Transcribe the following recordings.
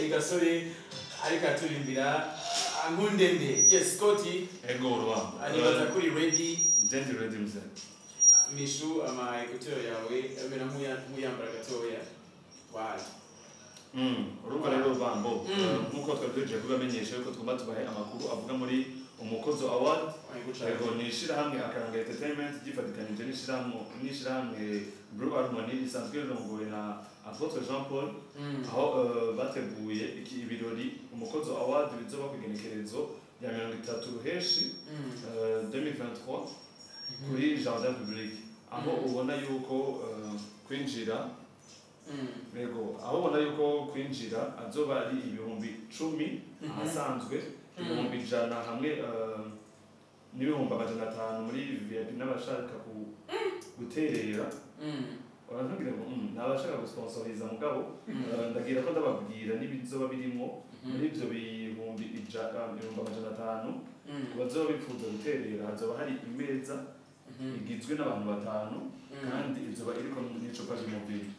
Gasore ariko aturimbira nkundende. Yes, Scotty. Ego rwa. Anibaza kuri ready. Njendi ready mze. Mishu ama ekutero yawe amena nkuyambara gatoya. Wala. Urumva rero bambo nkuko twabyeje kubamenyesha yuko twumva tubahe amakuru avuga muri Umukozo Award. Ego nishira hamwe akaranga entertainment gifatikanije nishira hamwe Blue Harmony isanzwe rongoye na Apotre Jean Paul aho bateguye iki ibirori Umukozo Award bizoba kugenekerezo ya 30 ruheshi 2023 kuri Jardin Public aho ubona yuko kwinjira Ego aho ubona yuko kwinjira azoba ari ibihumbi 10 ahasanzwe ibihumbi 100 hamwe n'ibihumbi 500 muri VIP n'abashaka guterera Orangira ngo nabashaka gusponsoriza mugabo ndagira ko ndababwira nibizoba birimo muri ivyo bihumbi 500 bazoba bifuza guterera hazoba hari imeza igizwe n'abantu 5 kandi izoba iriko n'icupa ry'umubiri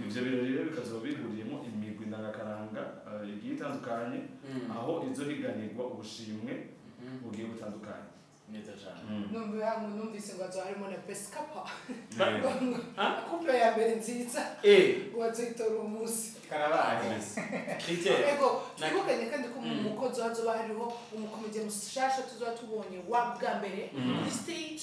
ivyo birori rero bikazoba bihuriyemo imigwi ndangakaranga igiye itandukanye aho izohiganirwa ubushimwe bugiye butandukanye neza cyane numvise ngo harimo na Pescapa couple ya mbere nziza wazitora umunsi karabaye critère ego twibukanye kandi ko mu Mukozo hazoba hariho umukomedian mushasha tuzoba tubonye wa bwa mbere kuri stage